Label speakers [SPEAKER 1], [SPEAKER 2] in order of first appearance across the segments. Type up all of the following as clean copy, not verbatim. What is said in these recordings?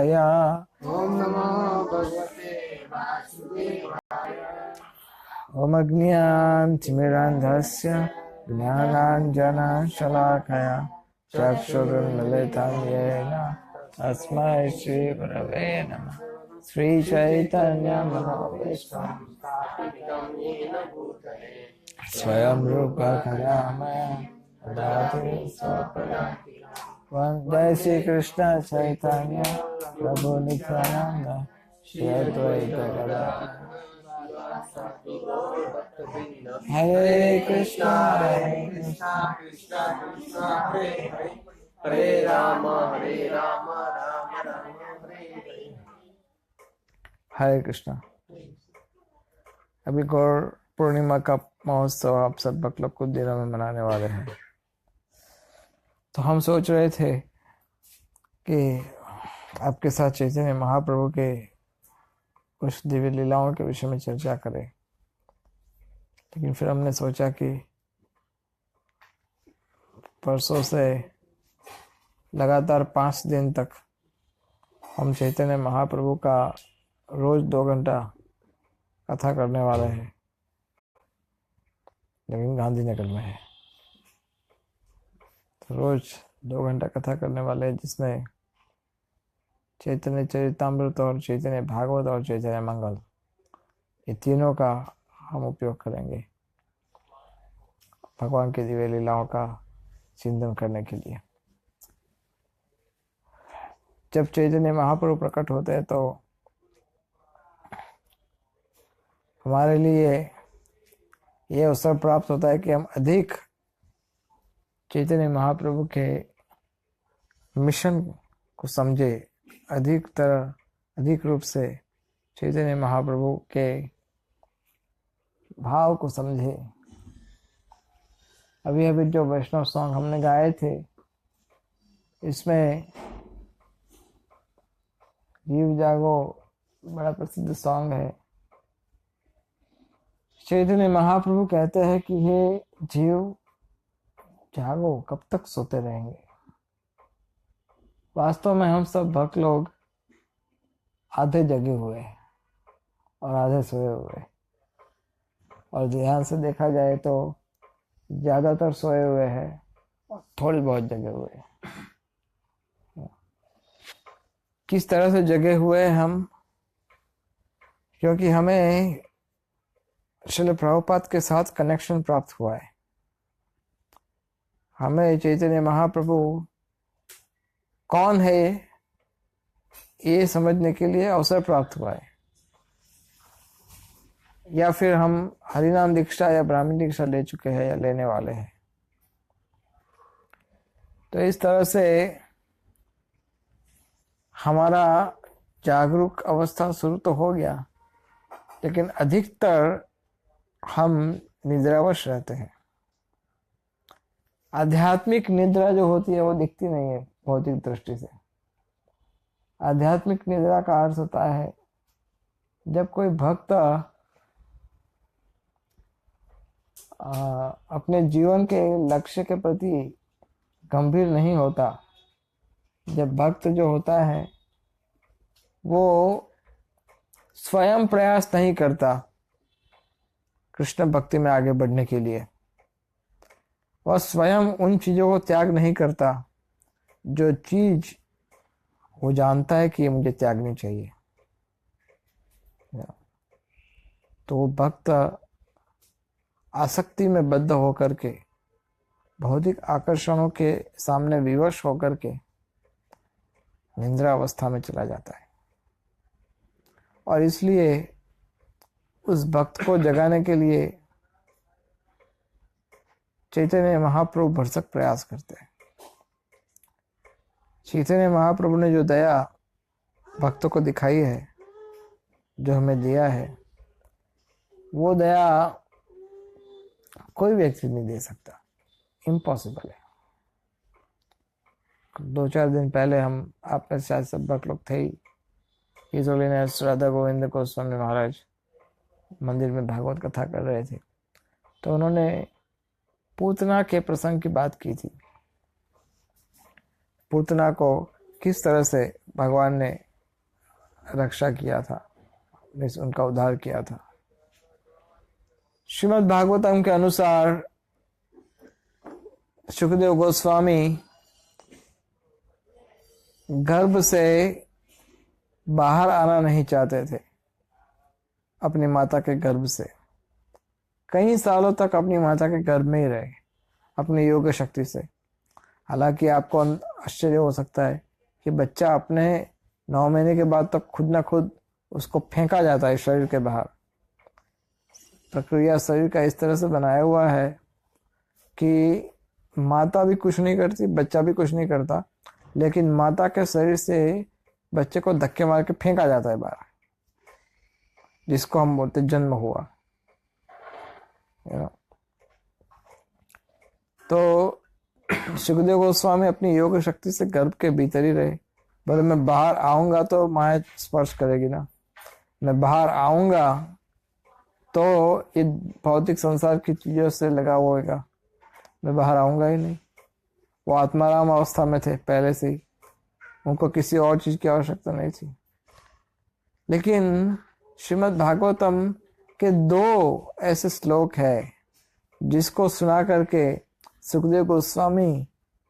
[SPEAKER 1] वासुदेवाय।
[SPEAKER 2] ओम नमो भगवते वासुदेवाय।
[SPEAKER 1] ओम अज्ञानतिमिरान्धस्य ज्ञानाञ्जनशलाकया चक्षुरुन्मिलितं येन तस्मै श्रीगुरवे नमः। श्रीचैतन्यमनोभीष्टं
[SPEAKER 2] स्थापितं येन भूतले
[SPEAKER 1] स्वयं रूप करुणामय ददाति स्वपदान्तिकम्। जय श्री कृष्ण चैतन्य प्रभु नित्यानंद श्री अद्वैत गदाधर हरे कृष्णा
[SPEAKER 2] कृष्णा कृष्णा कृष्णा हरे हरे हरे राम राम राम राम हरे हरे।
[SPEAKER 1] हरे कृष्णा। अभी गौर पूर्णिमा का महोत्सव आप सब भक्त लोग कुछ दिनों में मनाने वाले हैं। तो हम सोच रहे थे कि आपके साथ चैतन्य महाप्रभु के कुछ दिव्य लीलाओं के विषय में चर्चा करें, लेकिन फिर हमने सोचा कि परसों से लगातार 5 दिन तक हम चैतन्य महाप्रभु का रोज 2 घंटा कथा करने वाले हैं, लेकिन गांधीनगर में है। तो रोज 2 घंटा कथा करने वाले हैं, जिसमें चैतन्य चरितामृत और चैतन्य भागवत और चैतन्य मंगल, ये तीनों का हम उपयोग करेंगे भगवान की दिव्य लीलाओं का चिंतन करने के लिए। जब चैतन्य महाप्रभु प्रकट होते हैं तो हमारे लिए ये अवसर प्राप्त होता है कि हम अधिक चैतन्य महाप्रभु के मिशन को समझे, अधिक रूप से चैतन्य महाप्रभु के भाव को समझे। अभी अभी जो वैष्णव सॉन्ग हमने गाए थे, इसमें जीव जागो बड़ा प्रसिद्ध सॉन्ग है। चैतन्य महाप्रभु कहते हैं कि हे जीव जागो, कब तक सोते रहेंगे। वास्तव में हम सब भक्त लोग आधे जगे हुए हैं और आधे सोए हुए हैं, और ध्यान से देखा जाए तो ज्यादातर सोए हुए हैं और थोड़ी बहुत जगे हुए हैं। किस तरह से जगे हुए हैं हम? क्योंकि हमें श्रील प्रभुपाद के साथ कनेक्शन प्राप्त हुआ है। हमें चैतन्य महाप्रभु कौन है ये समझने के लिए अवसर प्राप्त हुआ है, या फिर हम हरिनाम दीक्षा या ब्राह्मण दीक्षा ले चुके हैं या लेने वाले हैं। तो इस तरह से हमारा जागरूक अवस्था शुरू तो हो गया, लेकिन अधिकतर हम निद्रावश रहते हैं। आध्यात्मिक निद्रा जो होती है वो दिखती नहीं है भौतिक दृष्टि से। आध्यात्मिक निद्रा का अर्थ होता है जब कोई भक्त अपने जीवन के लक्ष्य के प्रति गंभीर नहीं होता। जब भक्त जो होता है वो स्वयं प्रयास नहीं करता कृष्ण भक्ति में आगे बढ़ने के लिए, वह स्वयं उन चीजों को त्याग नहीं करता जो चीज वो जानता है कि ये मुझे त्यागनी चाहिए। तो वो भक्त आसक्ति में बद्ध होकर के, भौतिक आकर्षणों के सामने विवश होकर के निद्रा अवस्था में चला जाता है। और इसलिए उस भक्त को जगाने के लिए चैतन्य महाप्रभु भरसक प्रयास करते हैं। चैतन्य महाप्रभु ने जो दया भक्तों को दिखाई है, जो हमें दिया है, वो दया कोई व्यक्ति नहीं दे सकता, इम्पॉसिबल है। 2-4 दिन पहले हम आप में शायद सब भक्त लोग थे ही, हिज होलीनेस राधा गोविंद गोस्वामी महाराज मंदिर में भागवत कथा कर रहे थे। तो उन्होंने पूतना के प्रसंग की बात की थी। पूतना को किस तरह से भगवान ने रक्षा किया था, उनका उद्धार किया था। श्रीमद् भागवतम के अनुसार सुखदेव गोस्वामी गर्भ से बाहर आना नहीं चाहते थे, अपनी माता के गर्भ से। कई सालों तक अपनी माता के गर्भ में ही रहे अपनी योग शक्ति से। हालांकि आपको आश्चर्य हो सकता है कि बच्चा अपने 9 महीने के बाद तक खुद ना खुद उसको फेंका जाता है शरीर के बाहर। प्रक्रिया शरीर का इस तरह से बनाया हुआ है कि माता भी कुछ नहीं करती, बच्चा भी कुछ नहीं करता, लेकिन माता के शरीर से बच्चे को धक्के मार के फेंका जाता है बाहर, जिसको हम बोलते जन्म हुआ। तो सुखदेव गोस्वामी अपनी योग शक्ति से गर्भ के भीतर ही रहे। बोले मैं बाहर आऊंगा तो माया स्पर्श करेगी ना, मैं बाहर आऊंगा तो ये भौतिक संसार की चीजों से लगा होगा, मैं बाहर आऊंगा ही नहीं। वो आत्माराम अवस्था में थे पहले से ही, उनको किसी और चीज की आवश्यकता नहीं थी। लेकिन श्रीमद् भागवतम के 2 ऐसे श्लोक है जिसको सुना करके सुखदेव गोस्वामी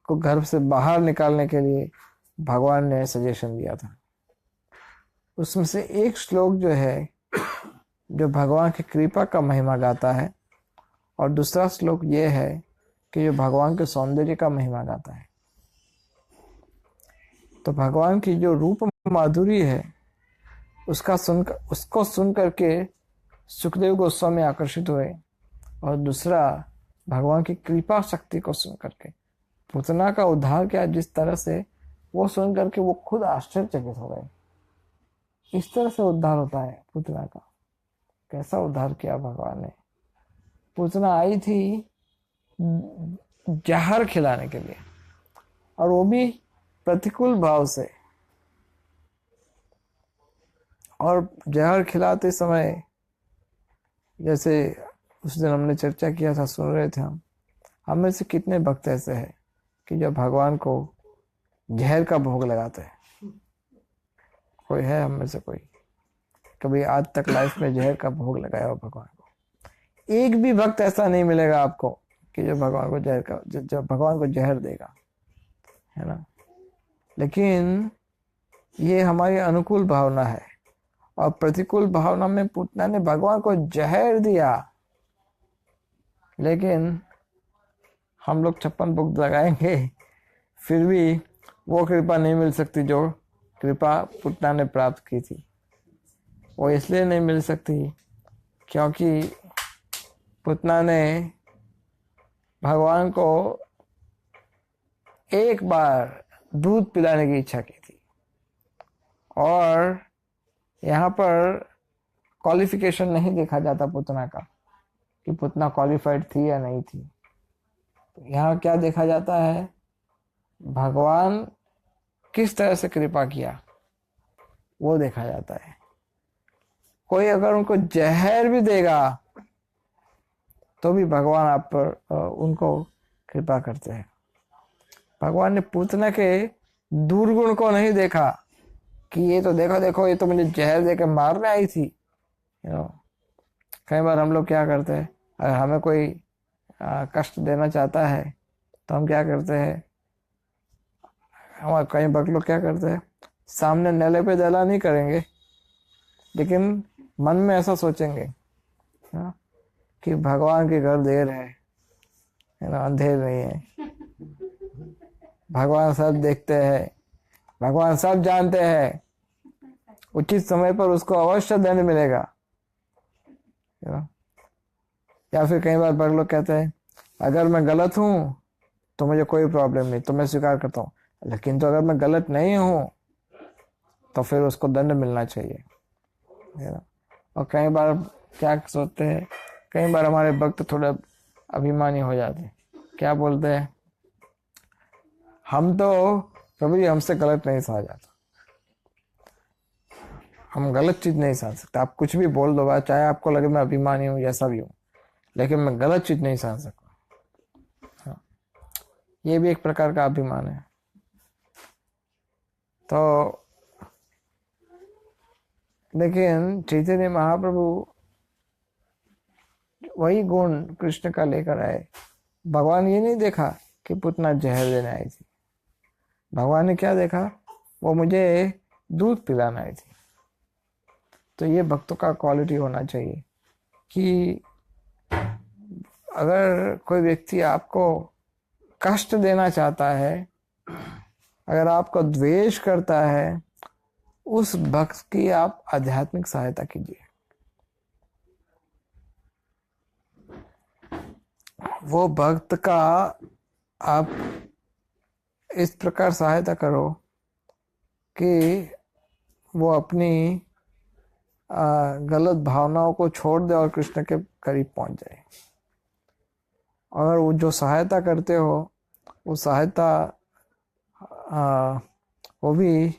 [SPEAKER 1] को गर्भ से बाहर निकालने के लिए भगवान ने सजेशन दिया था। उसमें से एक श्लोक जो है जो भगवान की कृपा का महिमा गाता है, और दूसरा श्लोक ये है कि जो भगवान के सौंदर्य का महिमा गाता है। तो भगवान की जो रूप माधुरी है उसको सुन करके सुखदेव गोस्वामी आकर्षित हुए, और दूसरा भगवान की कृपा शक्ति को सुन करके पूतना का उद्धार किया जिस तरह से, वो सुन करके वो खुद आश्चर्यचकित हो गए। इस तरह से उद्धार होता है पूतना का। कैसा उद्धार किया भगवान ने। पूतना आई थी जहर खिलाने के लिए, और वो भी प्रतिकूल भाव से। और जहर खिलाते समय, जैसे उस दिन हमने चर्चा किया था, सुन रहे थे हम में से कितने भक्त ऐसे हैं कि जो भगवान को जहर का भोग लगाते हैं। कोई है हम में से कोई कभी आज तक लाइफ में जहर का भोग लगाया हो भगवान को? एक भी भक्त ऐसा नहीं मिलेगा आपको कि जो भगवान को जो भगवान को जहर देगा, है ना। लेकिन ये हमारी अनुकूल भावना है, और प्रतिकूल भावना में पूतना ने भगवान को जहर दिया। लेकिन हम लोग 56 भोग लगाएंगे, फिर भी वो कृपा नहीं मिल सकती जो कृपा पूतना ने प्राप्त की थी। वो इसलिए नहीं मिल सकती क्योंकि पूतना ने भगवान को एक बार दूध पिलाने की इच्छा की थी, और यहाँ पर क्वालिफिकेशन नहीं देखा जाता पूतना का कि पूतना क्वालिफाइड थी या नहीं थी। तो यहाँ क्या देखा जाता है, भगवान किस तरह से कृपा किया वो देखा जाता है। कोई अगर उनको जहर भी देगा तो भी भगवान आप पर उनको कृपा करते हैं। भगवान ने पूतना के दुर्गुण को नहीं देखा कि ये तो देखो देखो ये तो मुझे जहर देकर मारने आई थी। कई बार हम लोग क्या करते हैं, अगर हमें कोई कष्ट देना चाहता है तो हम क्या करते हैं, हमारे कई भक्त लोग क्या करते हैं, सामने नेले पे दला नहीं करेंगे, लेकिन मन में ऐसा सोचेंगे कि भगवान के घर देर है ना, अंधेर नहीं है, भगवान सब देखते हैं, भगवान सब जानते हैं, उचित समय पर उसको अवश्य दंड मिलेगा। या फिर कई बार बड़े लोग कहते हैं अगर मैं गलत हूं तो मुझे कोई प्रॉब्लम नहीं, तो मैं स्वीकार करता हूँ, लेकिन तो अगर मैं गलत नहीं हूं तो फिर उसको दंड मिलना चाहिए। और कई बार क्या सोचते हैं, कई बार हमारे भक्त थोड़ा अभिमानी हो जाते हैं, क्या बोलते हैं, हम तो कभी हमसे गलत नहीं सहा जाता, हम गलत चीज नहीं सहन सकते। आप कुछ भी बोल दो, चाहे आपको लगे मैं अभिमानी हूँ जैसा भी हूँ, लेकिन मैं गलत चीज नहीं सहन सकता। हाँ, ये भी एक प्रकार का अभिमान है। तो लेकिन चैतन्य महाप्रभु वही गुण कृष्ण का लेकर आए। भगवान ये नहीं देखा कि पुतना जहर देने आई थी, भगवान ने क्या देखा, वो मुझे दूध पिलाना आई थी। तो ये भक्तों का क्वालिटी होना चाहिए कि अगर कोई व्यक्ति आपको कष्ट देना चाहता है, अगर आपको द्वेष करता है, उस भक्त की आप आध्यात्मिक सहायता कीजिए। वो भक्त का आप इस प्रकार सहायता करो कि वो अपनी गलत भावनाओं को छोड़ दे और कृष्ण के करीब पहुंच जाए। और वो जो सहायता करते हो, वो सहायता वो भी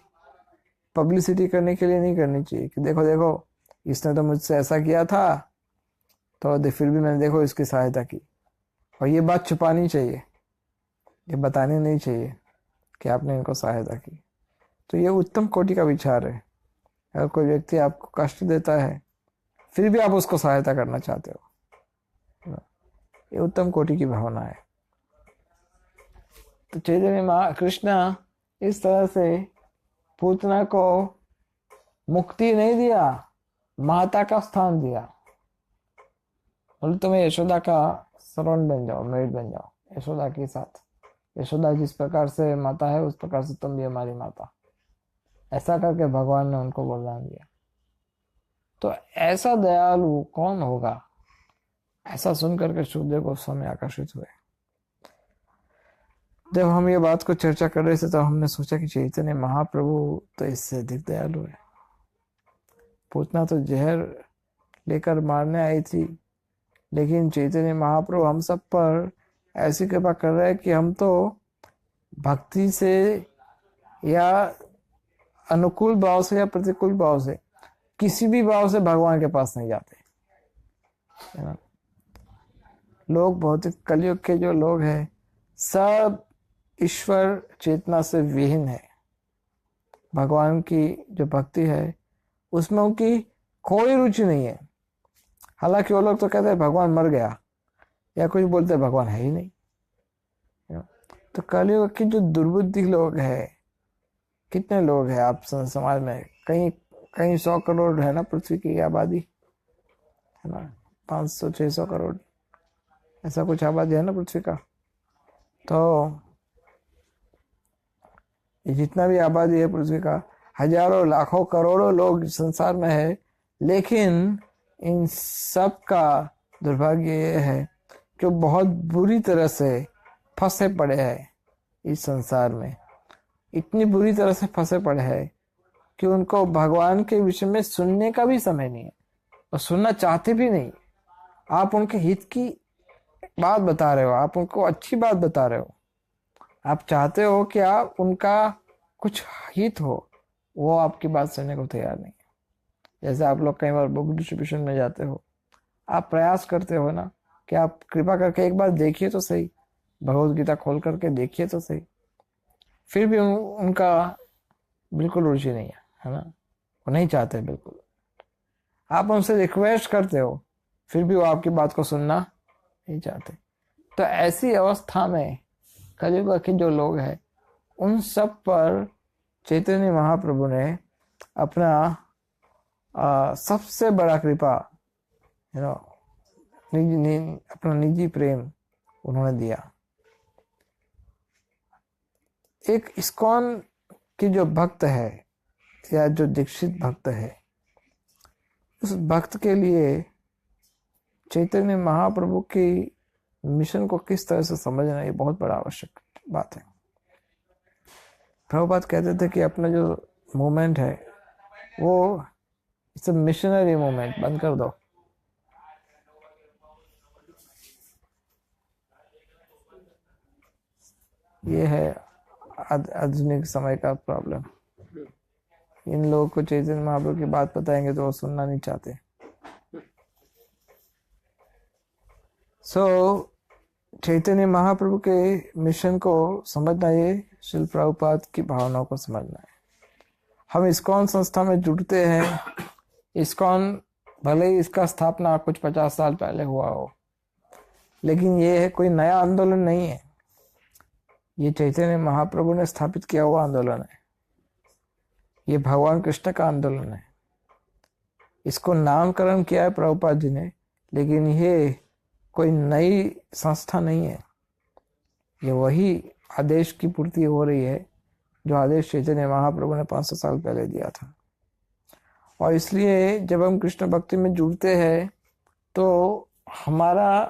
[SPEAKER 1] पब्लिसिटी करने के लिए नहीं करनी चाहिए कि देखो देखो इसने तो मुझसे ऐसा किया था, तो फिर भी मैंने देखो इसकी सहायता की। और ये बात छुपानी चाहिए, ये बतानी नहीं चाहिए कि आपने इनको सहायता की। तो ये उत्तम कोटि का विचार है। अगर कोई व्यक्ति आपको कष्ट देता है फिर भी आप उसको सहायता करना चाहते हो, ये उत्तम कोटि की भावना है। तो चैतन्य कृष्ण इस तरह से पूतना को मुक्ति नहीं दिया, माता का स्थान दिया। बोले तुम्हें यशोदा का सर्वेंट बन जाओ, मेड बन जाओ यशोदा के साथ। यशोदा जिस प्रकार से माता है उस प्रकार से तुम भी हमारी माता। ऐसा करके भगवान ने उनको वरदान दिया। तो ऐसा दयालु कौन होगा? ऐसा सुनकर के सुखदेव गोस्वामी आकर्षित हुए। जब हम ये बात को चर्चा कर रहे थे तो हमने सोचा कि चैतन्य महाप्रभु तो इससे अधिक दयालु है। पूतना तो जहर लेकर मारने आई थी, लेकिन चैतन्य महाप्रभु हम सब पर ऐसी कृपा कर रहे हैं कि हम तो भक्ति से या अनुकूल भाव से या प्रतिकूल भाव से, किसी भी भाव से भगवान के पास नहीं जाते, है ना। लोग भौतिक कलयुग के जो लोग हैं सब ईश्वर चेतना से विहीन है। भगवान की जो भक्ति है उसमें उनकी कोई रुचि नहीं है। हालांकि वो लोग तो कहते हैं भगवान मर गया, या कुछ बोलते हैं भगवान है ही नहीं। तो कलयुग की जो दुर्बुद्धि लोग हैं, कितने लोग हैं आप समाज में? कहीं 100 करोड़ है ना पृथ्वी की आबादी, है ना, 500-600 करोड़ ऐसा कुछ आबादी है ना पृथ्वी का। तो ये जितना भी आबादी है पृथ्वी का, हजारों लाखों करोड़ों लोग संसार में है, लेकिन इन सब का दुर्भाग्य ये है कि बहुत बुरी तरह से फंसे पड़े हैं इस संसार में। इतनी बुरी तरह से फंसे पड़े हैं कि उनको भगवान के विषय में सुनने का भी समय नहीं है और सुनना चाहते भी नहीं। आप उनके हित की बात बता रहे हो, आप उनको अच्छी बात बता रहे हो, आप चाहते हो कि आप उनका कुछ हित हो, वो आपकी बात सुनने को तैयार नहीं है। जैसे आप लोग कई बार बुक डिस्ट्रीब्यूशन में जाते हो, आप प्रयास करते हो ना कि आप कृपा करके एक बार देखिए तो सही, भगवद गीता खोल करके देखिए तो सही। फिर भी उनका बिल्कुल रुचि नहीं है ना, वो नहीं चाहते बिल्कुल। आप उनसे रिक्वेस्ट करते हो, फिर भी वो आपकी बात को सुनना नहीं चाहते। तो ऐसी अवस्था में कलयुग के जो लोग हैं उन सब पर चैतन्य महाप्रभु ने अपना सबसे बड़ा कृपा, अपना निजी प्रेम उन्होंने दिया। एक इस्कॉन की जो भक्त है या जो दीक्षित भक्त है, उस भक्त के लिए चैतन्य महाप्रभु की मिशन को किस तरह से समझना ये बहुत बड़ा आवश्यक बात है। प्रभुपाद कहते थे कि अपना जो मूवमेंट है वो इट्स अ मिशनरी मूवमेंट। बंद कर दो। ये है आधुनिक समय का प्रॉब्लम। इन लोगों को चैतन्य महाप्रभु की बात बताएंगे तो वो सुनना नहीं चाहते। चैतन्य महाप्रभु के मिशन को समझना, ये श्रील प्रभुपाद की भावनाओं को समझना है। हम इस्कॉन संस्था में जुड़ते हैं इस्कॉन भले ही इसका स्थापना कुछ 50 साल पहले हुआ हो, लेकिन ये है कोई नया आंदोलन नहीं है। ये चैतन्य महाप्रभु ने स्थापित किया हुआ आंदोलन है। ये भगवान कृष्ण का आंदोलन है। इसको नामकरण किया है प्रभुपाद जी ने, लेकिन ये कोई नई संस्था नहीं है। ये वही आदेश की पूर्ति हो रही है जो आदेश चैतन्य महाप्रभु ने 500 साल पहले दिया था। और इसलिए जब हम कृष्ण भक्ति में जुड़ते हैं तो हमारा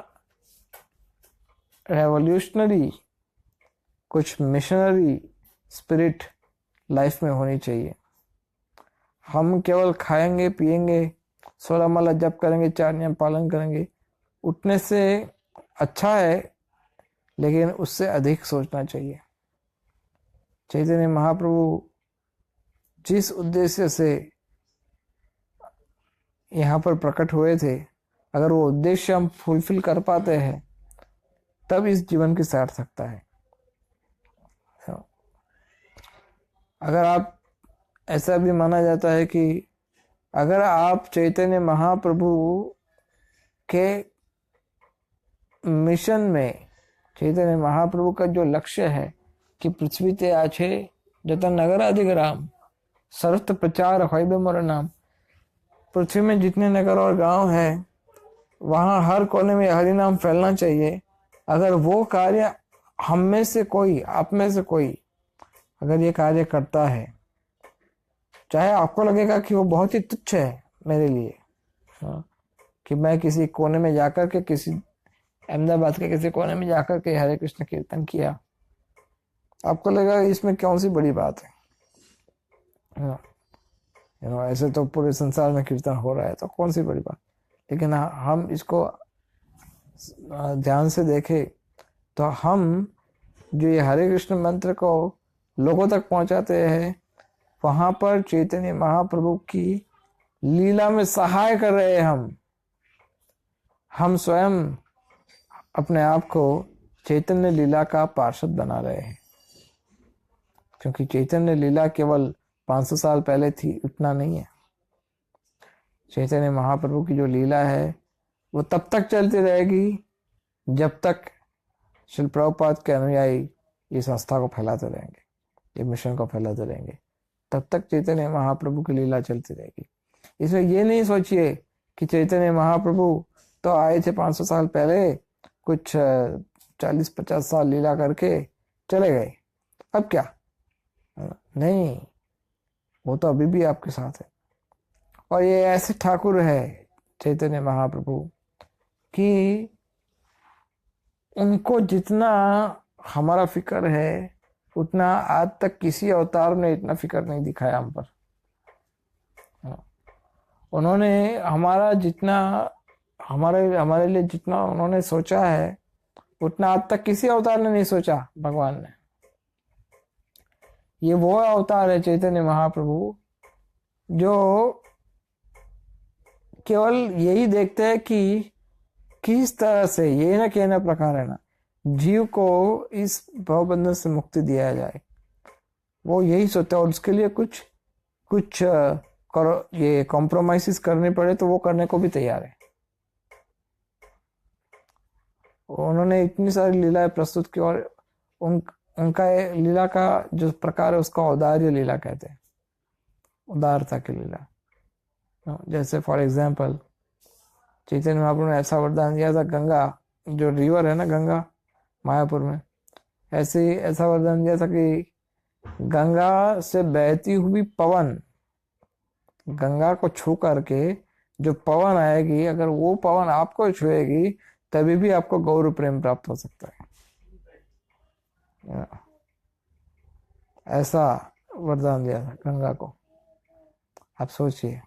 [SPEAKER 1] रेवोल्यूशनरी, कुछ मिशनरी स्पिरिट लाइफ में होनी चाहिए। हम केवल खाएंगे पिएंगे, 16 माला जप करेंगे, 4 नियम पालन करेंगे, उठने से अच्छा है, लेकिन उससे अधिक सोचना चाहिए। चैतन्य महाप्रभु जिस उद्देश्य से यहाँ पर प्रकट हुए थे, अगर वो उद्देश्य हम फुलफिल कर पाते हैं तब इस जीवन की सार्थकता है। अगर आप, ऐसा भी माना जाता है कि अगर आप चैतन्य महाप्रभु के मिशन में, चैतन्य महाप्रभु का जो लक्ष्य है कि पृथ्वी ते आछे जत नगर अधिग्राम सर्वत्र प्रचार होइबे मोर नाम, पृथ्वी में जितने नगर और गांव हैं वहाँ हर कोने में हरि नाम फैलना चाहिए। अगर वो कार्य हम में से कोई, आप में से कोई अगर ये कार्य करता है, चाहे आपको लगेगा कि वो बहुत ही तुच्छ है मेरे लिए, कि मैं किसी कोने में जाकर के, किसी अहमदाबाद के किसी कोने में जाकर के हरे कृष्ण कीर्तन किया, आपको लगेगा इसमें कौन सी बड़ी बात है। ऐसे तो पूरे संसार में कीर्तन हो रहा है, तो कौन सी बड़ी बात। लेकिन हम इसको ध्यान से देखें तो हम जो ये हरे कृष्ण मंत्र को लोगों तक पहुंचाते हैं, वहां पर चैतन्य महाप्रभु की लीला में सहाय कर रहे हैं। हम स्वयं अपने आप को चैतन्य लीला का पार्षद बना रहे हैं, क्योंकि चैतन्य लीला केवल 500 साल पहले थी, उतना नहीं है। चैतन्य महाप्रभु की जो लीला है वो तब तक चलती रहेगी जब तक श्रील प्रभुपाद के अनुयायी ये संस्था को फैलाते रहेंगे, ये मिशन को फैलाते रहेंगे, तब तक चैतन्य महाप्रभु की लीला चलती रहेगी। इसमें ये नहीं सोचिए कि चैतन्य महाप्रभु तो आए थे 500 साल पहले, कुछ 40-50 साल लीला करके चले गए, अब क्या। नहीं, वो तो अभी भी आपके साथ है। और ये ऐसे ठाकुर है चैतन्य महाप्रभु कि उनको जितना हमारा फिक्र है उतना आज तक किसी अवतार ने इतना फिक्र नहीं दिखाया हम पर। उन्होंने हमारा जितना, हमारे लिए जितना उन्होंने सोचा है उतना आज तक किसी अवतार ने नहीं सोचा भगवान ने। ये वो अवतार है चैतन्य महाप्रभु जो केवल यही देखते हैं कि किस तरह से, ये ना कहना प्रकार है ना, जीव को इस भवबंधन से मुक्ति दिया जाए, वो यही सोचता है। और उसके लिए कुछ ये कॉम्प्रोमाइजेस करने पड़े तो वो करने को भी तैयार है। उन्होंने इतनी सारी लीलाएं प्रस्तुत की, और उनका लीला का जो प्रकार है उसका औदार्य लीला कहते हैं, उदारता की लीला। जैसे फॉर एग्जाम्पल चैतन्य महाप्रभु ने ऐसा वरदान दिया था, गंगा जो रिवर है ना, गंगा मायापुर में, ऐसा वरदान दिया था कि गंगा से बहती हुई पवन, गंगा को छू करके जो पवन आएगी, अगर वो पवन आपको छुएगी तभी भी आपको गौर प्रेम प्राप्त हो सकता है। ऐसा वरदान दिया था गंगा को। आप सोचिए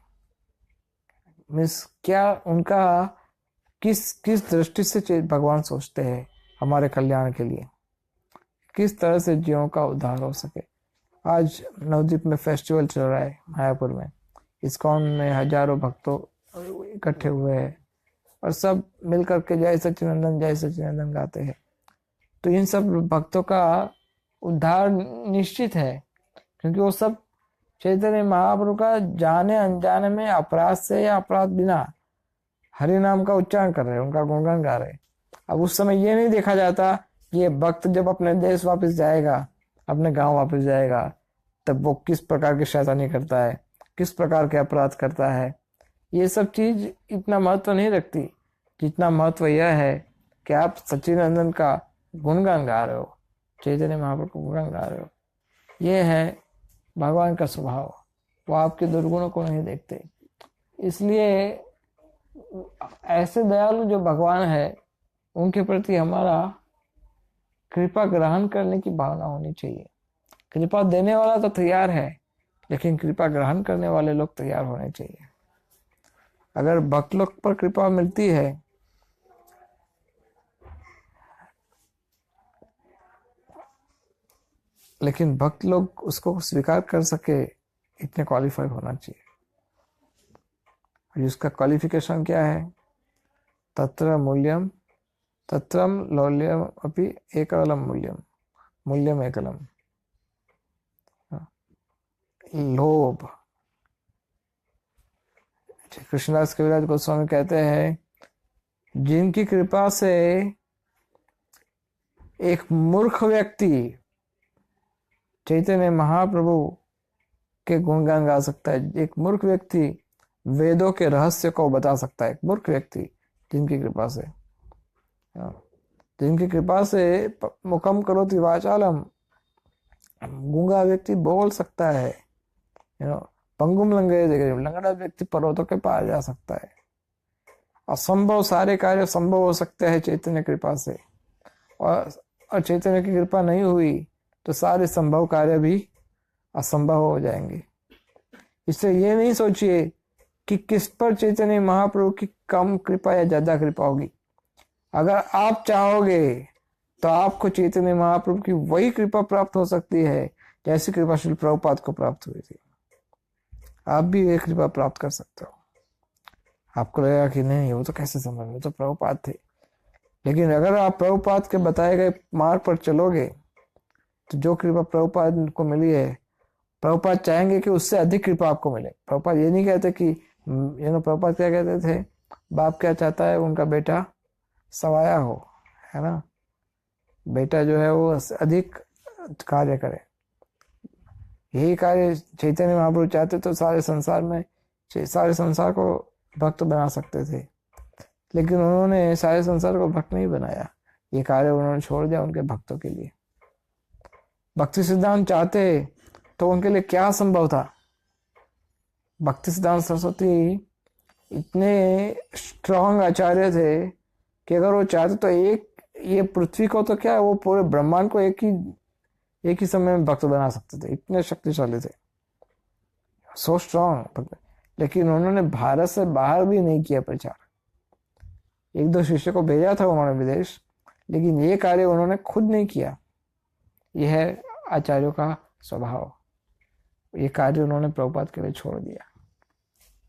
[SPEAKER 1] मीन्स क्या उनका किस दृष्टि से भगवान सोचते हैं हमारे कल्याण के लिए, किस तरह से जीवों का उद्धार हो सके। आज नवद्वीप में फेस्टिवल चल रहा है मायापुर में, इस्कॉन में हजारों भक्तों इकट्ठे हुए हैं और सब मिलकर के जय सच्चिदानंद गाते हैं। तो इन सब भक्तों का उद्धार निश्चित है, क्योंकि वो सब चैतन्य महाप्रभु का जाने अनजाने में अपराध से या अपराध बिना हरि नाम का उच्चारण कर रहे, उनका गुणगान गा रहे। अब उस समय ये नहीं देखा जाता कि ये भक्त जब अपने देश वापस जाएगा, अपने गांव वापस जाएगा, तब वो किस प्रकार की शैतानी करता है, किस प्रकार के अपराध करता है। ये सब चीज इतना महत्व नहीं रखती जितना महत्व यह है कि आप सच्चिदानंद का गुणगान गा रहे हो, चैतन्य महाप्रभु का गुणगान गा रहे हो। ये है भगवान का स्वभाव, वो आपके दुर्गुणों को नहीं देखते। इसलिए ऐसे दयालु जो भगवान है उनके प्रति हमारा कृपा ग्रहण करने की भावना होनी चाहिए। कृपा देने वाला तो तैयार है, लेकिन कृपा ग्रहण करने वाले लोग तैयार होने चाहिए। अगर भक्त लोग पर कृपा मिलती है लेकिन भक्त लोग उसको स्वीकार कर सके, इतने क्वालिफाइड होना चाहिए। जिसका क्वालिफिकेशन क्या है? तत्र मूल्यम तत्रम लौल्यम अपि एकलम मूल्यम मूल्यम एकलम। लोभ, कृष्णदास कविराज गोस्वामी कहते हैं, जिनकी कृपा से एक मूर्ख व्यक्ति चैतन्य महाप्रभु के गुणगान गा सकता है, एक मूर्ख व्यक्ति वेदों के रहस्य को बता सकता है, एक मूर्ख व्यक्ति जिनकी कृपा से, जिनकी कृपा से मुखम करोति वाचालम, गूंगा व्यक्ति बोल सकता है, पंगुम लंगड़ा व्यक्ति पर्वतों के पार जा सकता है। असंभव सारे कार्य संभव हो सकते हैं चैतन्य कृपा से, और चैतन्य की कृपा नहीं हुई तो सारे संभव कार्य भी असंभव हो जाएंगे। इससे ये नहीं सोचिए कि किस पर चैतन्य महाप्रभु की कम कृपा या ज्यादा कृपा होगी। अगर आप चाहोगे तो आपको चैतन्य महाप्रभु की वही कृपा प्राप्त हो सकती है जैसी कृपा श्री प्रभुपाद को प्राप्त हुई थी। आप भी ये कृपा प्राप्त कर सकते हो। आपको लगेगा कि नहीं, वो तो कैसे संभव, वो तो प्रभुपाद थे। लेकिन अगर आप प्रभुपाद के बताए गए मार्ग पर चलोगे तो जो कृपा प्रभुपाद को मिली है, प्रभुपाद चाहेंगे कि उससे अधिक कृपा आपको मिले। प्रभुपाद ये नहीं कहते कि प्रभुपाद क्या कहते थे, बाप क्या चाहता है उनका बेटा सवाया हो, है ना, बेटा जो है वो अधिक कार्य करे। यही कार्य चैतन्य महाप्रभु चाहते तो सारे संसार को भक्त बना सकते थे, लेकिन उन्होंने सारे संसार को भक्त नहीं बनाया। ये कार्य उन्होंने छोड़ दिया उनके भक्तों के लिए। भक्ति सिद्धांत चाहते तो उनके लिए क्या संभव था। भक्ति सिद्धांत सरस्वती इतने स्ट्रांग आचार्य थे कि अगर वो चाहते तो ये पृथ्वी को तो क्या, वो पूरे ब्रह्मांड को एक ही समय में भक्त बना सकते थे। इतने शक्तिशाली थे, सो स्ट्रांग। लेकिन उन्होंने भारत से बाहर भी नहीं किया प्रचार। 1-2 शिष्य को भेजा था उन्होंने विदेश, लेकिन ये कार्य उन्होंने खुद नहीं किया। यह है आचार्यों का स्वभाव। ये कार्य उन्होंने प्रभुपाद के लिए छोड़ दिया,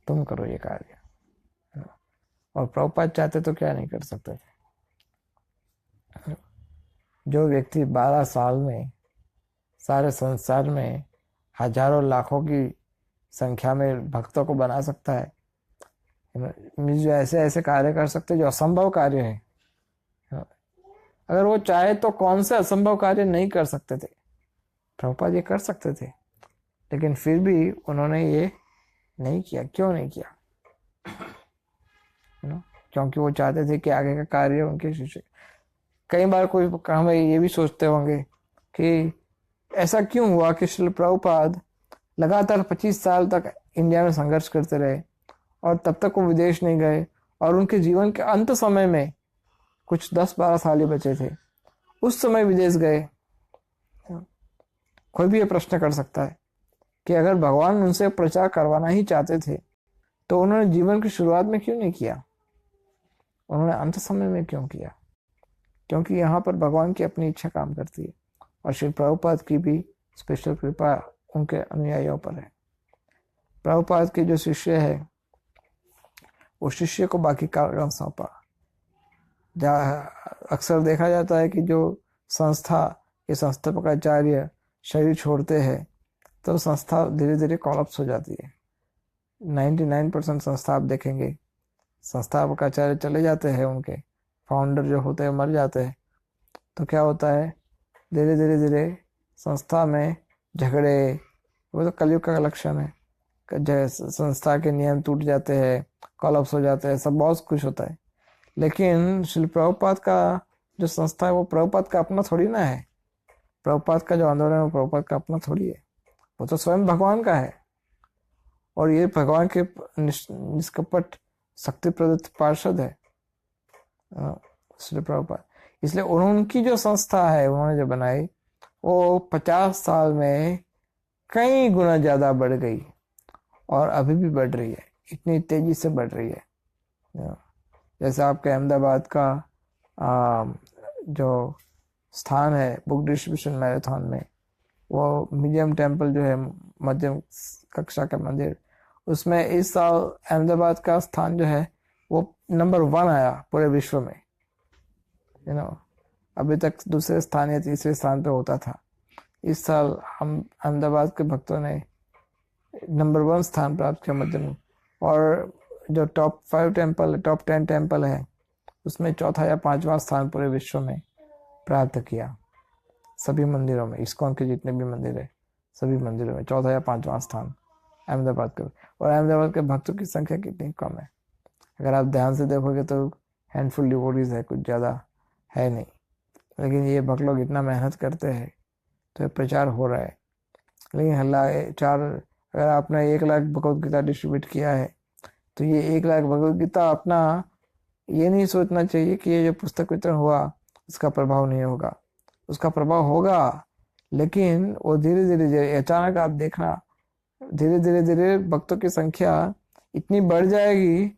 [SPEAKER 1] तुम करो ये कार्य। और प्रभुपाद चाहते तो क्या नहीं कर सकते थे। जो व्यक्ति 12 साल में सारे संसार में हजारों लाखों की संख्या में भक्तों को बना सकता है, जो ऐसे ऐसे कार्य कर सकते हैं जो असंभव कार्य है। अगर वो चाहे तो कौन से असंभव कार्य नहीं कर सकते थे। प्रभुपाद ये कर सकते थे, लेकिन फिर भी उन्होंने ये नहीं किया। क्यों नहीं किया? क्योंकि वो चाहते थे कि आगे का कार्य उनके शिष्य। कई बार कोई हम ये भी सोचते होंगे कि ऐसा क्यों हुआ कि श्री प्रभुपाद लगातार 25 साल तक इंडिया में संघर्ष करते रहे और तब तक वो विदेश नहीं गए, और उनके जीवन के अंत समय में कुछ 10-12 साल ही बचे थे, उस समय विदेश गए। कोई भी ये प्रश्न कर सकता है कि अगर भगवान उनसे प्रचार करवाना ही चाहते थे तो उन्होंने जीवन की शुरुआत में क्यों नहीं किया, उन्होंने अंत समय में क्यों किया? क्योंकि यहाँ पर भगवान की अपनी इच्छा काम करती है, और श्री प्रभुपाद की भी स्पेशल कृपा उनके अनुयायियों पर है। प्रभुपाद के जो शिष्य है वो शिष्य को बाकी कार्य सौंपा। अक्सर देखा जाता है कि जो संस्था के संस्थापक आचार्य शरीर छोड़ते हैं तो संस्था धीरे धीरे कॉलप्स हो जाती है। 99% संस्था आप देखेंगे, संस्थापकाचार्य चले जाते हैं, उनके फाउंडर जो होते हैं मर जाते हैं, तो क्या होता है, धीरे धीरे धीरे संस्था में झगड़े, वो तो कलयुग का लक्षण है। संस्था के नियम टूट जाते हैं, कॉलप्स हो जाते हैं, सब बहुत कुछ होता है। लेकिन श्री प्रभुपाद का जो संस्था है वो प्रभुपाद का अपना थोड़ी ना है। प्रभुपाद का जो आंदोलन है वो प्रभुपाद का अपना थोड़ी है, वो तो स्वयं भगवान का है। और ये भगवान के निष्कपट शक्ति प्रदत्त पार्षद है श्री प्रभुपाद। इसलिए उनकी जो संस्था है उन्होंने जो बनाई वो 50 साल में कई गुना ज्यादा बढ़ गई और अभी भी बढ़ रही है, इतनी तेजी से बढ़ रही है। जैसे आपके अहमदाबाद का जो स्थान है बुक डिस्ट्रीब्यूशन मैराथन में, वो म्यूजियम टेम्पल जो है मध्यम कक्षा का मंदिर, उसमें इस साल अहमदाबाद का स्थान जो है वो नंबर 1 आया पूरे विश्व में। अभी तक दूसरे स्थान या तीसरे स्थान पे होता था। इस साल हम अहमदाबाद के भक्तों ने नंबर 1 स्थान प्राप्त किया मध्यम। और जो टॉप 5 टेम्पल, टॉप 10 टेम्पल है, उसमें चौथा या 5वां स्थान पूरे विश्व में प्राप्त किया। सभी मंदिरों में, इस्कॉन के जितने भी मंदिर है सभी मंदिरों में चौथा या 5वां स्थान अहमदाबाद के। और अहमदाबाद के भक्तों की संख्या कितनी कम है, अगर आप ध्यान से देखोगे तो हैंडफुल डिवोटीज है, कुछ ज़्यादा है नहीं। लेकिन ये भक्त लोग इतना मेहनत करते हैं तो ये प्रचार हो रहा है। लेकिन अगर आपने 1 लाख भगवद गीता डिस्ट्रीब्यूट किया है तो ये 1 लाख भगवद गीता अपना ये नहीं सोचना चाहिए कि ये जो पुस्तक वितरण हुआ उसका प्रभाव नहीं होगा। उसका प्रभाव होगा, लेकिन वो धीरे धीरे अचानक आप देखना धीरे धीरे धीरे भक्तों की संख्या इतनी बढ़ जाएगी।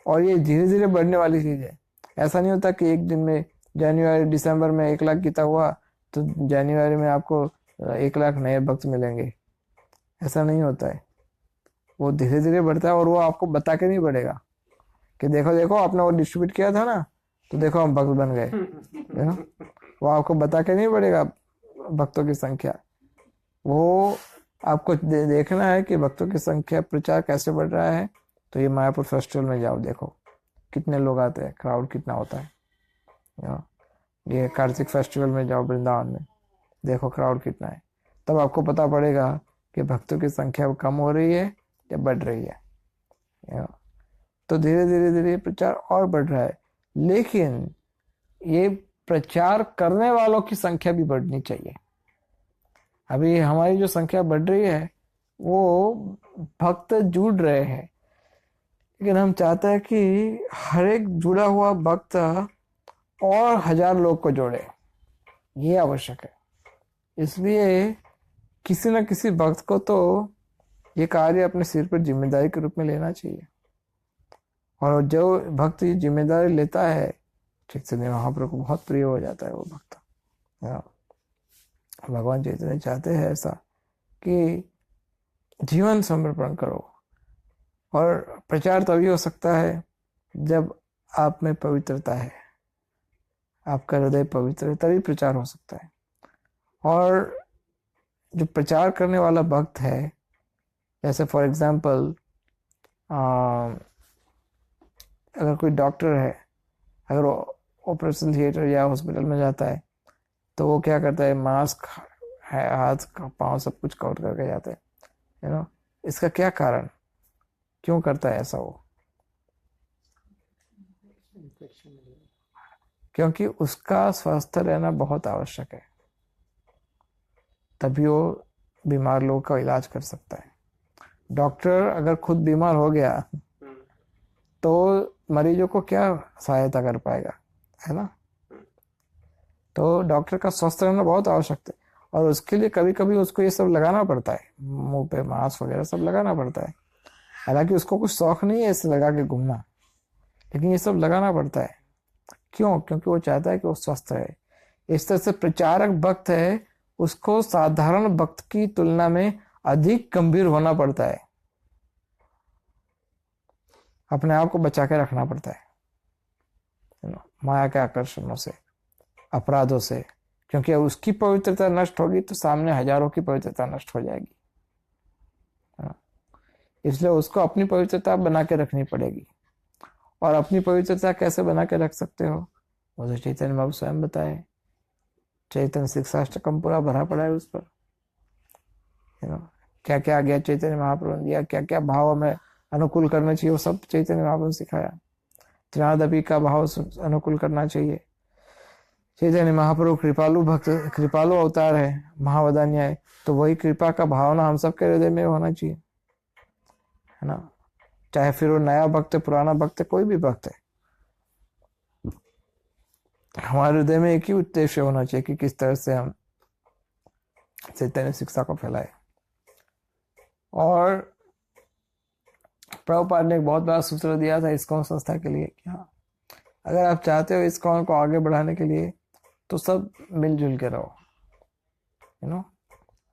[SPEAKER 1] और ये धीरे धीरे बढ़ने वाली चीज है। ऐसा नहीं होता कि एक दिन में जनवरी दिसंबर में 1 लाख गीता हुआ तो जनवरी में आपको 1 लाख नए भक्त मिलेंगे, ऐसा नहीं होता है। वो धीरे धीरे बढ़ता है और वो आपको बता के नहीं बढ़ेगा कि देखो देखो आपने वो डिस्ट्रीब्यूट किया था ना, तो देखो हम भक्त बन गए। वो आपको बता के नहीं बढ़ेगा भक्तों की संख्या। वो आपको देखना है कि भक्तों की संख्या प्रचार कैसे बढ़ रहा है। तो ये मायापुर फेस्टिवल में जाओ, देखो कितने लोग आते हैं, क्राउड कितना होता है। ये कार्तिक फेस्टिवल में जाओ वृंदावन में, देखो क्राउड कितना है। तब आपको पता पड़ेगा कि भक्तों की संख्या कम हो रही है या बढ़ रही है। तो धीरे धीरे धीरे प्रचार और बढ़ रहा है, लेकिन ये प्रचार करने वालों की संख्या भी बढ़नी चाहिए। अभी हमारी जो संख्या बढ़ रही है वो भक्त जुड़ रहे हैं, लेकिन हम चाहते हैं कि हर एक जुड़ा हुआ भक्त और 1000 लोग को जोड़े, ये आवश्यक है। इसलिए किसी न किसी भक्त को तो ये कार्य अपने सिर पर जिम्मेदारी के रूप में लेना चाहिए। और जो भक्त ये जिम्मेदारी लेता है ठीक से महाप्रभु को बहुत प्रिय हो जाता है वो भक्त। भगवान चैतन्य चाहते हैं ऐसा कि जीवन समर्पण करो। और प्रचार तभी हो सकता है जब आप में पवित्रता है, आपका हृदय पवित्र है, तभी प्रचार हो सकता है। और जो प्रचार करने वाला भक्त है, जैसे फॉर एग्जाम्पल अगर कोई डॉक्टर है, अगर वो ऑपरेशन थिएटर या हॉस्पिटल में जाता है तो वो क्या करता है, मास्क है, हाथ पाँव सब कुछ कवर करके जाता है। इसका क्या कारण, क्यों करता है ऐसा वो? क्योंकि उसका स्वस्थ रहना बहुत आवश्यक है, तभी वो बीमार लोगों का इलाज कर सकता है। डॉक्टर अगर खुद बीमार हो गया तो मरीजों को क्या सहायता कर पाएगा, है ना? तो डॉक्टर का स्वस्थ रहना बहुत आवश्यक है। और उसके लिए कभी कभी उसको ये सब लगाना पड़ता है, मुंह पे मास्क वगैरह सब लगाना पड़ता है। हालांकि उसको कुछ शौक नहीं है इसे लगा के घूमना, लेकिन ये सब लगाना पड़ता है। क्यों? क्योंकि वो चाहता है कि वो स्वस्थ रहे। इस तरह से प्रचारक भक्त है, उसको साधारण भक्त की तुलना में अधिक गंभीर होना पड़ता है, अपने आप को बचा के रखना पड़ता है माया के आकर्षणों से, अपराधों से। क्योंकि उसकी पवित्रता नष्ट होगी तो सामने हजारों की पवित्रता नष्ट हो जाएगी। इसलिए उसको अपनी पवित्रता बना के रखनी पड़ेगी। और अपनी पवित्रता कैसे बना के रख सकते हो, मुझे चैतन्य महाप्रभु स्वयं बताए। चैतन्य शिक्षाष्टकम पूरा भरा पड़ा है उस पर। क्या क्या आज्ञा चैतन्य महाप्रभु ने दिया, क्या क्या भाव हमें अनुकूल करना चाहिए, वो सब चैतन्य महाप्रभु ने सिखाया। त्रिनादपी का भाव अनुकूल करना चाहिए। चैतन्य महाप्रभु कृपालु भक्त, कृपालु अवतार है, महावदान्य है, तो वही कृपा का भावना हम सबके हृदय में होना चाहिए, है ना। चाहे फिर वो नया भक्त है, पुराना भक्त है, कोई भी भक्त है, हमारे हृदय में एक ही उद्देश्य होना चाहिए कि किस तरह से हम चैतन्य शिक्षा को फैलाए। और प्रभुपाद ने एक बहुत बड़ा सूत्र दिया था इस्कॉन संस्था के लिए कि हाँ, अगर आप चाहते हो इस्कॉन को आगे बढ़ाने के लिए तो सब मिलजुल के रहो। You know,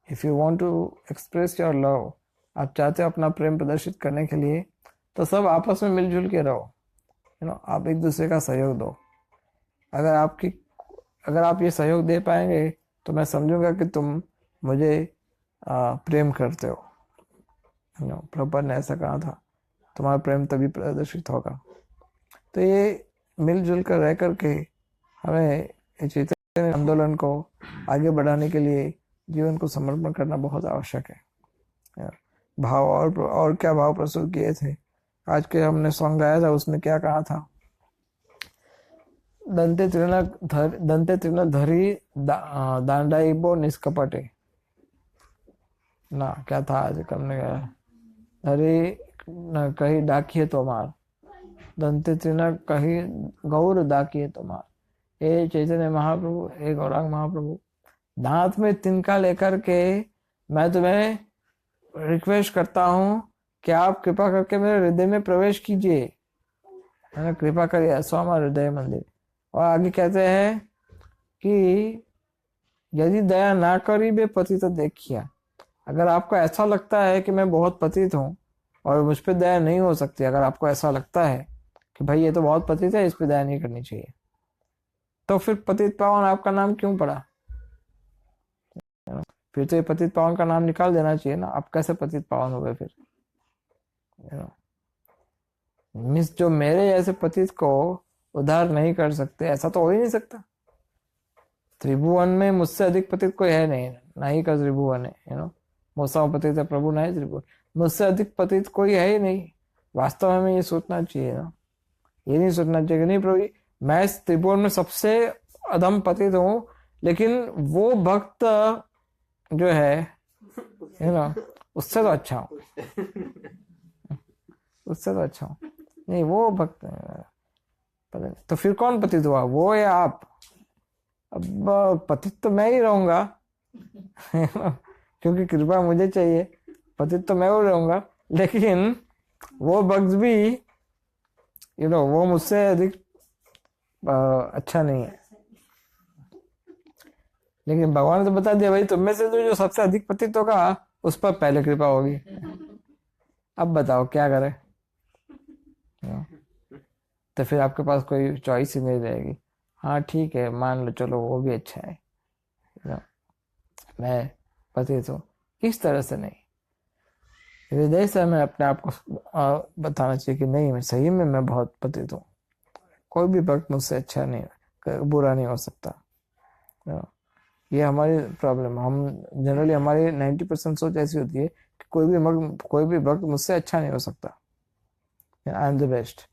[SPEAKER 1] if you want to express your love, आप चाहते हो अपना प्रेम प्रदर्शित करने के लिए, तो सब आपस में मिलजुल के रहो। यू नो, आप एक दूसरे का सहयोग दो। अगर आप ये सहयोग दे पाएंगे तो मैं समझूंगा कि तुम मुझे प्रेम करते हो। यू नो, प्रभुपाद ने ऐसा कहा था, तुम्हारा प्रेम तभी प्रदर्शित होगा। तो ये मिलजुल कर रह करके हमें चैतन्य आंदोलन को आगे बढ़ाने के लिए जीवन को समर्पण करना बहुत आवश्यक है। भाव और क्या भाव प्रस्तुत किए थे आज के हमने सॉन्ग गाया था, उसमें क्या कहा था, दंते तृण धरी दांडाइबो निष्कपटे ना, क्या था आज हमने गाया, धरी न कही डाकिए तो मार, दंते तृण कही गौर डाकिए तो मार। हे चैतन्य महाप्रभु, हे गौरांग महाप्रभु, दांत में तिनका लेकर के मैं तुम्हें रिक्वेस्ट करता हूँ कि आप कृपा करके मेरे हृदय में प्रवेश कीजिए, है ना, कृपा करिए स्वामा हृदय मंदिर। और आगे कहते हैं कि यदि दया ना करी बे पति तो देखिए, अगर आपको ऐसा लगता है कि मैं बहुत पतित हूँ और मुझ पर दया नहीं हो सकती, अगर आपको ऐसा लगता है कि भाई ये तो बहुत पतित है, इस पर दया नहीं करनी चाहिए, तो फिर पतित पावन आपका नाम क्यों पड़ा? फिर तो ये पतित पावन का नाम निकाल देना चाहिए ना। आप कैसे पतित पावन हो गए फिर? मिस जो मेरे जैसे पतित को उद्धार नहीं कर सकते, ऐसा तो हो ही नहीं सकता। त्रिभुवन में मुझसे अधिक पतित कोई है नहीं, ना ही का त्रिभुवन है। यू नो, मोसा पतित है प्रभु, ना ही त्रिभुवन, मुझसे अधिक पतित कोई है ही नहीं। वास्तव में हमें ये सोचना चाहिए ना, ये नहीं सोचना चाहिए कि नहीं प्रभु मैं इस त्रिभुवन में सबसे अधम पतित हूँ, लेकिन वो भक्त जो है, यू नो, उससे तो अच्छा हूँ, उससे तो अच्छा हूँ। नहीं, वो भक्त पता नहीं, तो फिर कौन पतित हुआ, वो या आप? अब पतित तो मैं ही रहूंगा क्योंकि कृपा मुझे चाहिए, पतित तो मैं ही रहूंगा, लेकिन वो भक्त भी यू नो वो मुझसे अधिक अच्छा नहीं है। लेकिन भगवान ने तो बता दिया भाई, तुम में से जो सबसे अधिक पतित होगा उस पर पहले कृपा होगी। अब बताओ क्या करें? तो फिर आपके पास कोई चॉइस ही नहीं रहेगी। हाँ ठीक है, मान लो, चलो वो भी अच्छा है, मैं पतित हूँ, इस तरह से नहीं। हृदय से हमें अपने आप को बताना चाहिए कि नहीं, मैं सही में मैं बहुत पतित हूँ, कोई भी भक्त मुझसे अच्छा नहीं, बुरा नहीं हो सकता। ये हमारी प्रॉब्लम, हम जनरली हमारी 90% सोच ऐसी होती है कि कोई भी भक्त मुझसे अच्छा नहीं हो सकता, आई एम द बेस्ट।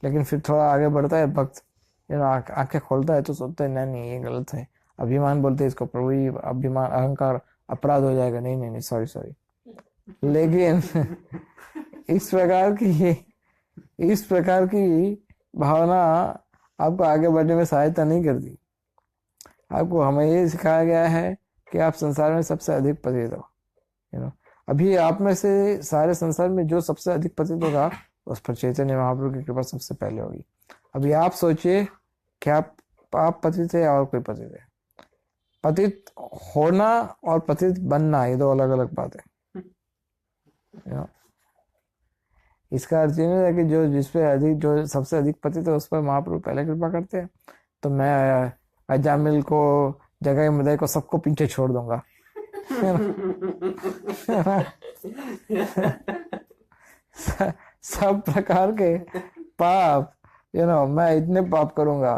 [SPEAKER 1] लेकिन फिर थोड़ा आगे बढ़ता है भक्त, आंखें खोलता है तो सोचता है नहीं ये गलत है, अभिमान बोलते हैं इसको प्रभु, ये अभिमान अहंकार अपराध हो जाएगा, नहीं नहीं नहीं सॉरी। लेकिन इस प्रकार की भावना आपको आगे बढ़ने में सहायता नहीं करती। आपको हमें ये सिखाया गया है कि आप संसार में सबसे अधिक पतित हो। यू नो, अभी आप में से सारे संसार में जो सबसे अधिक पतित होगा उस पर चैतन्य महाप्रभु की कृपा सबसे पहले होगी। अभी आप सोचिए कि आप पतित है और कोई पतित है। पतित होना और पतित बनना ये दो अलग अलग बात है। इसका अर्थ ये नहीं है कि जो सबसे अधिक पतित है उस पर महाप्रभु पहले कृपा करते हैं, तो मैं अजामिल को, जगह मुदय को, सबको पीछे छोड़ दूंगा। सब प्रकार के पाप, मैं इतने पाप करूंगा,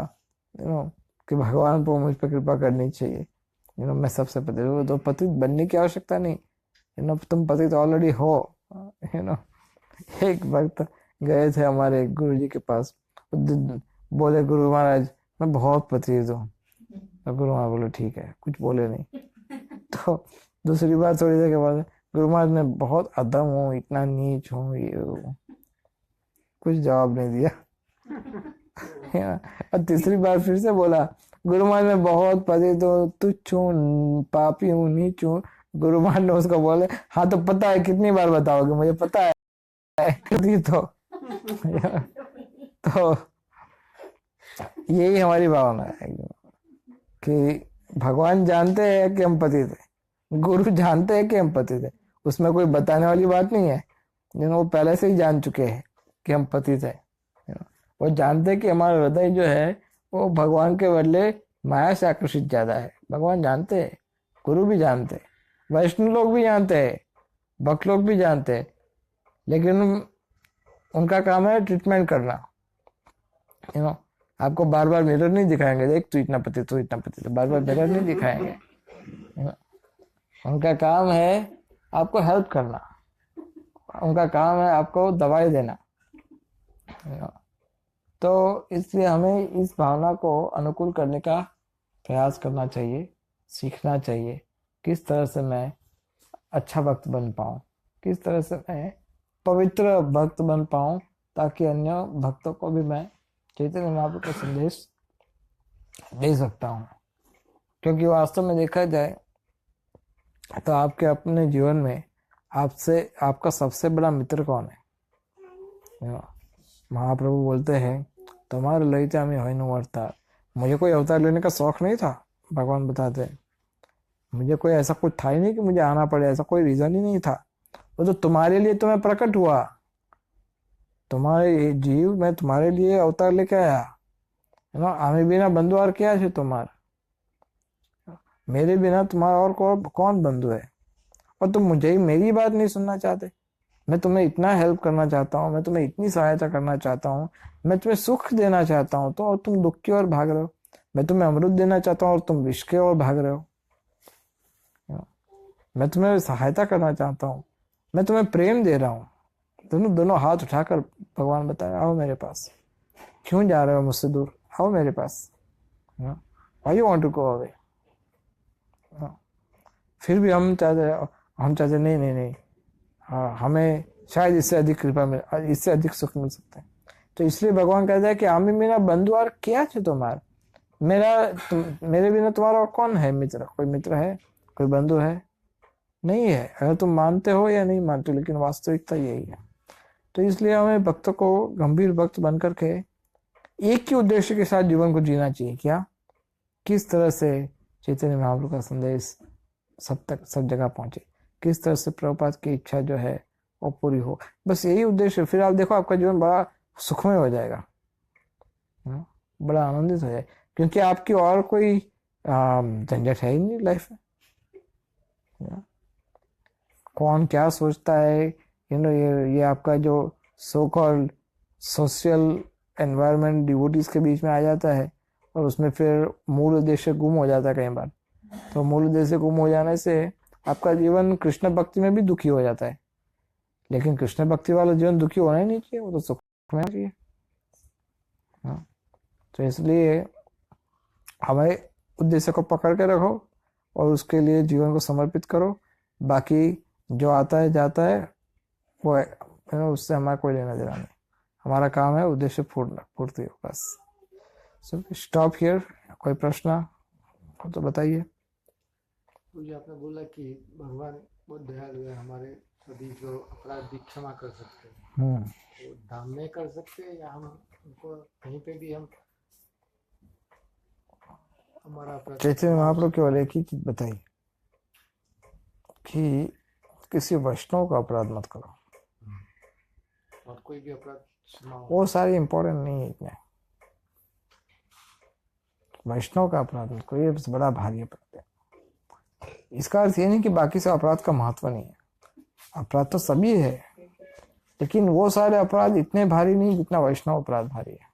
[SPEAKER 1] कि भगवान को मुझ पर कृपा करनी चाहिए। मैं सबसे पतित, वो तो पतित बनने की आवश्यकता नहीं, तुम पतित ऑलरेडी हो। यू नो एक वक्त गए थे हमारे गुरु जी के पास, बोले गुरु महाराज मैं बहुत पतित हूँ। तो गुरु महाराज बोले ठीक है, कुछ बोले नहीं। तो दूसरी बार थोड़ी देर के बाद गुरु महाराज मैं बहुत अधम हूँ, इतना नीच हूँ, ये हूँ। कुछ जवाब नहीं दिया। और तीसरी बार फिर से बोला गुरु महाराज मैं बहुत पतित हूँ, तुच्छ हूँ, पापी हूँ, नीच हूँ। गुरु महाराज ने उसको बोले हाँ तो पता है, कितनी बार बताओगे, मुझे पता है। तो यही हमारी भावना है कि भगवान जानते हैं कि हम पतित हैं, गुरु जानते हैं कि हम पतित हैं, उसमें कोई बताने वाली बात नहीं है। वो पहले से ही जान चुके हैं कि हम पतित हैं। वो जानते हैं कि हमारा हृदय जो है वो भगवान के बदले माया से आकर्षित ज्यादा है। भगवान जानते हैं, गुरु भी जानते हैं, वैष्णव लोग भी जानते हैं, भक्त लोग भी जानते हैं, लेकिन उनका काम है ट्रीटमेंट करना। आपको बार बार मिरर नहीं दिखाएंगे, देख तू इतना पतित, तू इतना पतित, बार बार मिरर नहीं दिखाएंगे। उनका काम है आपको हेल्प करना, उनका काम है आपको दवाई देना। तो इसलिए हमें इस भावना को अनुकूल करने का प्रयास करना चाहिए, सीखना चाहिए किस तरह से मैं अच्छा भक्त बन पाऊँ, किस तरह से मैं पवित्र भक्त बन पाऊँ, ताकि अन्य भक्तों को भी मैं चैतन्य महाप्रभु का संदेश दे सकता हूँ। क्योंकि वास्तव में देखा जाए तो आपके अपने जीवन में आपका सबसे बड़ा मित्र कौन है? महाप्रभु बोलते हैं तुम्हारे लइते हमें होइनु अवतार। मुझे कोई अवतार लेने का शौक नहीं था, भगवान बताते हैं। मुझे कोई ऐसा कुछ था ही नहीं कि मुझे आना पड़े, ऐसा कोई रीजन ही नहीं था। वो तो तुम्हारे लिए तो मैं प्रकट हुआ, तुम्हारे जीव मैं तुम्हारे लिए अवतार लेके आया। आमे बिना बंधु और क्या है तुम्हार, मेरे बिना तुम्हारा और कौन बंधु है? और तुम मुझे ही मेरी बात नहीं सुनना चाहते। मैं तुम्हें इतना हेल्प करना चाहता हूँ, मैं तुम्हें इतनी सहायता करना चाहता हूँ, मैं तुम्हें सुख देना चाहता हूँ, तो और तुम दुख की ओर भाग रहे हो। मैं तुम्हें अमृत देना चाहता हूँ और तुम विष की ओर भाग रहे हो। मैं तुम्हें सहायता करना चाहता हूँ, मैं तुम्हें प्रेम दे रहा हूँ। दोनों हाथ उठाकर भगवान बताए आओ मेरे पास। क्यों जा रहे हो मुझसे दूर, आओ मेरे पास। Why you want to go away? फिर भी हम चाहते नहीं, हाँ हमें शायद इससे अधिक कृपा मिल, इससे अधिक सुख मिल सकता है। तो इसलिए भगवान कहता है कि आमी मेरा बंधु और क्या है तुम्हारा, मेरे बिना तुम्हारा और कौन है मित्र? कोई मित्र है, कोई बंधु है? नहीं है। अगर तुम मानते हो या नहीं मानते हो, लेकिन वास्तविकता यही है। तो इसलिए हमें भक्तों को गंभीर भक्त बन करके एक ही उद्देश्य के साथ जीवन को जीना चाहिए। क्या? किस तरह से चैतन्य महाप्रभु का संदेश सब तक, सब जगह पहुंचे, किस तरह से प्रभुपाद की इच्छा जो है वो पूरी हो। बस यही उद्देश्य। फिर आप देखो आपका जीवन बड़ा सुखमय हो जाएगा, बड़ा आनंदित हो जाए, क्योंकि आपकी और कोई झंझट है ही नहीं लाइफ में। कौन क्या सोचता है, ये आपका जो so called social environment devotees के बीच में आ जाता है, और उसमें फिर मूल उद्देश्य गुम हो जाता है कई बार। तो मूल उद्देश्य गुम हो जाने से आपका जीवन कृष्ण भक्ति में भी दुखी हो जाता है। लेकिन कृष्ण भक्ति वाला जीवन दुखी होना ही नहीं चाहिए, वो तो सुख में चाहिए। तो इसलिए हमें उद्देश्य को पकड़ के रखो और उसके लिए जीवन को समर्पित करो। बाकी जो आता है जाता है वो उससे हमारा कोई लेना देना नहीं। हमारा काम है उद्देश्य पूर्ति हो बस। So stop here. कोई प्रश्न हो तो बताइए।
[SPEAKER 3] मुझे आपने बोला कि भगवान बहुत दयालु है, हमारे सभी जो अपराध भी क्षमा कर सकते हैं। तो धाम में कर सकते हैं या हम उनको कहीं पे भी हम हमारा अपराध?
[SPEAKER 1] चैतन्य महाप्रभु केवल एक ही चीज बताई कि किसी वैष्णव का अपराध मत करो,
[SPEAKER 3] और कोई भी अपराध क्षमा हो।
[SPEAKER 1] वो सारी इंपॉर्टेंट नहीं है इतने। वैष्णव का अपराध मत करो, ये बड़ा भारी अपराध है। इसका अर्थ ये नहीं कि बाकी से अपराध का महत्व नहीं है। अपराध तो सभी है, लेकिन वो सारे अपराध इतने भारी नहीं जितना वैष्णव अपराध भारी है।